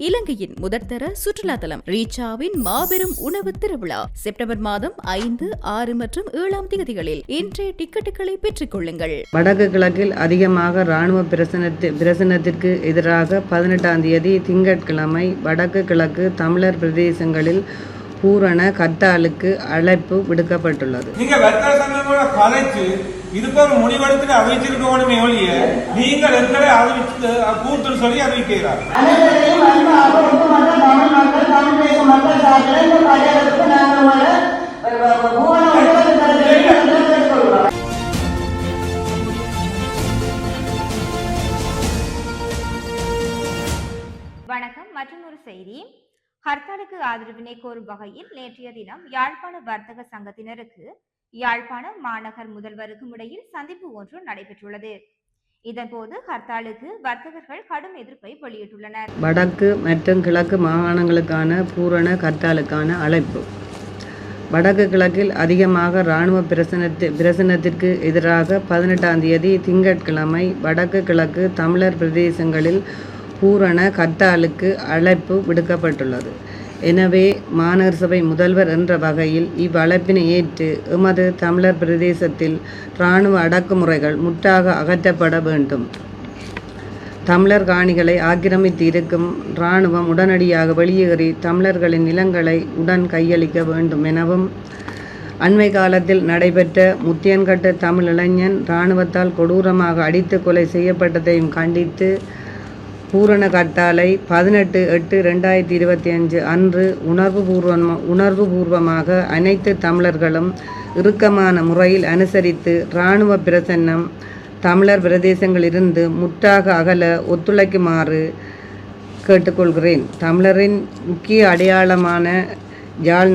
இலங்கையின் முதற்தர சுற்றுலா தலம் ரீச்சாவின் மாபெரும் உணவு திருவிழா செப்டம்பர் மாதம் 5, 6 மற்றும் 7 தேதிகளில் இன்றைய டிக்கெட்டுகளை பெற்றுக் கொள்ளுங்கள். வடக்கு கிழக்கில் அதிகமாக இராணுவ பிரசனத்திற்கு எதிராக 18ஆம் தேதி திங்கட்கிழமை வடக்கு கிழக்கு தமிழர் பிரதேசங்களில் பூரண கட்டாலுக்கு அழைப்பு விடுக்கப்பட்டுள்ளது. இதுக்கு ஒரு முடிவெடுத்து அறிவிச்சிருக்கணுமே ஒழிய நீங்கள் எங்களை அறிவித்து கூட்டு சொல்லி அறிவிக்கிறார். வணக்கம். மற்றொரு செய்தி. ஹர்த்தாலுக்கு ஆதரவினை கோரும் வகையில் நேற்றைய தினம் யாழ்ப்பாண வர்த்தக சங்கத்தினருக்கு யாழ்ப்பாணம் மாநகர் முதல்வருக்கும் இடையில் சந்திப்பு ஒன்று நடைபெற்றுள்ளது. இதன்போது ஹர்த்தாலுக்கு வர்த்தகர்கள் கடும் எதிர்ப்பை வெளியிட்டுள்ளனர். வடக்கு மற்றும் கிழக்கு மாகாணங்களுக்கான பூரண ஹர்த்தாலுக்கான அழைப்பு. வடக்கு கிழக்கில் அதிகமாக இராணுவ பிரசனத்திற்கு எதிராக 18ஆம் தேதி திங்கட்கிழமை வடக்கு கிழக்கு தமிழர் பிரதேசங்களில் பூரண ஹர்த்தாலுக்கு அழைப்பு விடுக்கப்பட்டுள்ளது. எனவே மாநகர சபை முதல்வர் என்ற வகையில் இவ்வழைப்பினை ஏற்று எமது தமிழர் பிரதேசத்தில் இராணுவ அடக்குமுறைகள் முற்றாக அகற்றப்பட வேண்டும். தமிழர் காணிகளை ஆக்கிரமித்து இருக்கும் இராணுவம் உடனடியாக வெளியேறி தமிழர்களின் நிலங்களை உடன் கையளிக்க வேண்டும் எனவும், அண்மை காலத்தில் நடைபெற்ற முத்தியன்கட்டு தமிழ் இளைஞன் இராணுவத்தால் கொடூரமாக அடித்து கொலை செய்யப்பட்டதையும் கண்டித்து பூரண கட்டாலை 18/8/2025 அன்று உணர்வுபூர்வமாக அனைத்து தமிழர்களும் இறுக்கமான முறையில் அனுசரித்து இராணுவ பிரசன்னம் தமிழர் பிரதேசங்களிலிருந்து முற்றாக அகல ஒத்துழைக்குமாறு கேட்டுக்கொள்கிறேன். தமிழரின் முக்கிய அடையாளமான யாழ்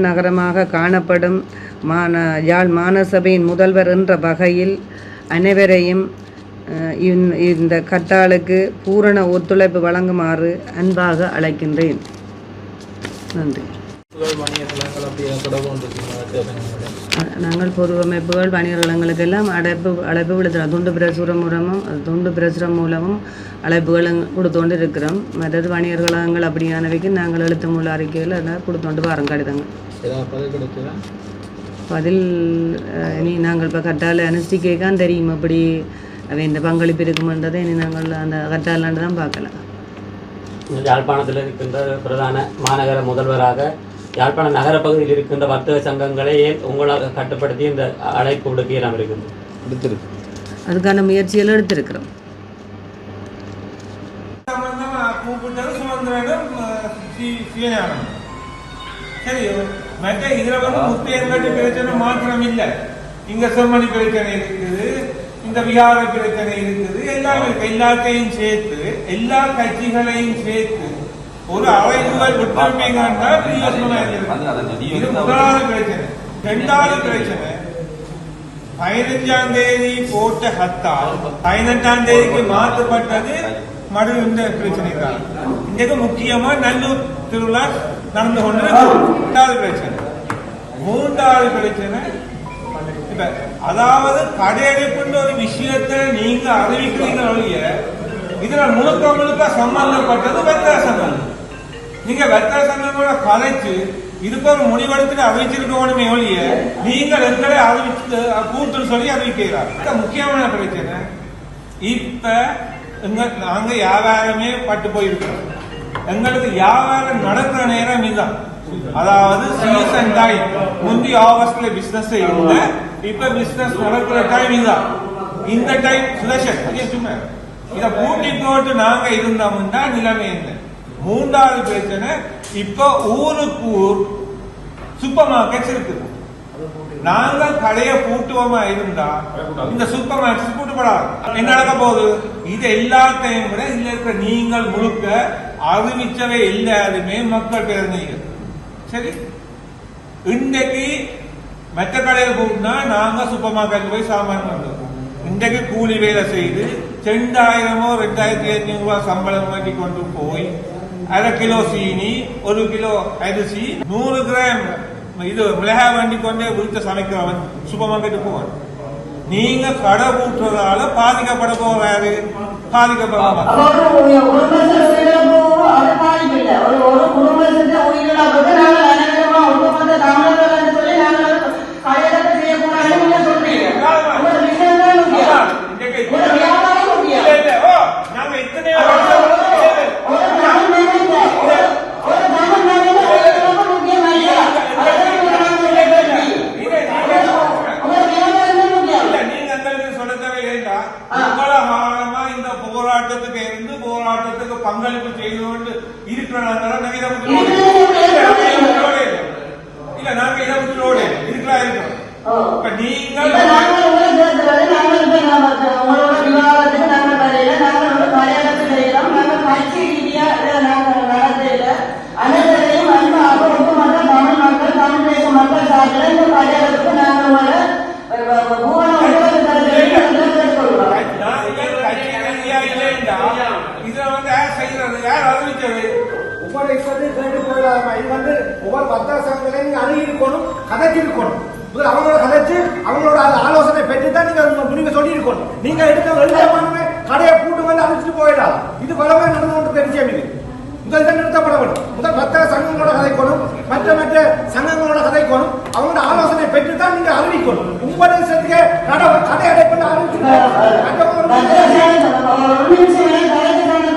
நகரமாக காணப்படும் யாழ் மாநசபையின் முதல்வர் என்ற வகையில் அனைவரையும் இந்த கட்டாலுக்கு பூரண ஒத்துழைப்பு வழங்குமாறு அன்பாக அழைக்கின்றேன். நன்றி. நாங்கள் பொது அமைப்புகள் வணிகர் வளங்களுக்கெல்லாம் அழைப்பு விடுத்துறோம். துண்டு பிரசுரம் மூலமும் அழைப்புகள் கொடுத்தோண்டு இருக்கிறோம். மற்றது வணிகர் வளங்கள் அப்படியானவைக்கு நாங்கள் எழுத்து மூல அறிக்கைகள் எல்லாம் கொடுத்தோண்டு வரோம். கடிதங்கள் பதில் இனி நாங்கள் இப்போ கட்டால் அனுஷ்டிக்கான் தெரியும். அப்படி அவை இந்த பங்களிப்பு இருக்குமென்றதை இனி நாங்கள் அந்த கட்டாலாண்டு தான் பார்க்கலாம். யாழ்ப்பாணத்தில் இருக்கின்ற பிரதான மாநகர முதல்வராக யாழ்ப்பாண நகர பகுதியில் இருக்கின்ற வர்த்தக சங்கங்களை உங்களால் கட்டுப்படுத்தி இந்த அழைப்பு விடுக்கையெல்லாம் இருக்குது. அதுக்கான முயற்சிகள் எடுத்திருக்கிறோம். மற்ற இதுல முத்தியன்கட்டு பிரச்சனை மாத்திரம் இல்லை, இங்க செம்மணி பிரச்சனை இருக்குது, இந்த விகார பிரச்சனை இருக்குது, எல்லாத்தையும் சேர்த்து எல்லா கட்சிகளையும் சேர்த்து ஒரு அவைகள் ஒற்றுமைங்கன்னா இது முதலாவது பிரச்சனை. இரண்டாவது பிரச்சனை 15ஆம் தேதி போட்ட ஹர்த்தால் 18ஆம் தேதிக்கு மாற்றப்பட்டது மறு இந்த பிரச்சனை தான். இன்றைக்கு முக்கியமா நல்லூர் திருவிழா நடந்து கொண்டு இரண்டாவது பிரச்சனை. மூன்றாவது பிரச்சனை அதாவது கடையடைப்புன்ற ஒரு விஷயத்தை நீங்க அறிவிக்கிறீங்க ஒழிய இதுல முழுக்க சம்பந்தப்பட்டது வர்த்தக சங்கம். நீங்க வர்த்தக சங்கங்களோட கலைச்சு இதுக்கு ஒரு முடிவெடுத்து அறிவிச்சிருக்கணுமே ஒழிய நீங்கள் எங்களை அறிவித்து கூட்டு சொல்லி அறிவிக்கிறார். முக்கியமான பிரச்சனை இப்ப நாங்க வியாபாரமே பட்டு போயிருக்கிறோம். எங்களுக்கு வியாபாரம் நடக்கிற நேரம் இதுதான். அதாவது சீசன் டைம். முந்தி ஆகஸ்ட்ல பிசினஸ் இருந்த இப்ப பிசினஸ் நடக்கிற டைம் இதுதான். இந்த டைம் சுதர்ஷன் இத பூட்டி போட்டு நாங்க இருந்தோம்னா நிலைமை என்ன? மூன்றாவது பிரச்சனை இப்ப ஊருக்கு ஊர் சூப்பர் மார்க்கெட்ஸ் இருக்குது. நாங்க கடையை பூட்டுவோமா இருந்தா இந்த சூப்பர் மார்க்கெட் பூட்டுப்படாது. என்ன நடக்க போகுது? இது எல்லாத்தையும் விட இதுல இருக்கிற நீங்கள் முழுக்க அறிவிச்சவை எல்லாருமே மக்கள் பேரணிகள். சரி, இன்றைக்கு மற்ற கடையில் போனா நாங்க சூப்பர் மார்க்கெட் போய் சாமான் வந்தோம். இன்றைக்கு கூலி வேலை செய்து 2000 2500 ரூபாய் சம்பளம் வாங்கி கொண்டு போய் 1/2 கிலோ சீனி, 1 கிலோ அரிசி, 100 கிராம் இது மிளகாய் வண்டி கொண்டே வீட்டு சமைக்கிறவன் சூப்பர் மார்க்கெட்டு போவான். நீங்க கடை பூட்டுறதால பாதிக்கப்பட போறாரு, பாதிக்கப்பட சேர்ந்து போராட்டத்துக்கு பங்களிப்பு செய்து கொண்டு இருக்கிறாங்க. நாங்க இதை இல்ல நாங்க இதை விட்டுலோடு இருக்கலாம் இருக்கிறோம். இப்ப நீங்கள் ஒவ்வொரு வர்த்தக சங்கங்களையும் அணுகிருக்கணும், கதைச்சிருக்கணும். அவங்களோட கதைச்சு அவங்களோட ஆலோசனை பெற்று தான் நீங்க சொல்லியிருக்கணும். நீங்க எடுத்த கடையை பூட்டு வந்து அழிச்சிட்டு போயிடலாம். இது பலமே நடந்து கொண்டு தெரிஞ்சு முதல் தான் நிறுத்தப்பட வேண்டும். முதல் வர்த்தக சங்கங்களோட கதைக்கணும், மற்ற மற்ற சங்கங்களோட கதைக்கணும். அவங்களோட ஆலோசனை பெற்று தான் நீங்க அறிவிக்கணும். உங்களுடைய கதை அடைப்பு அறிவிச்சு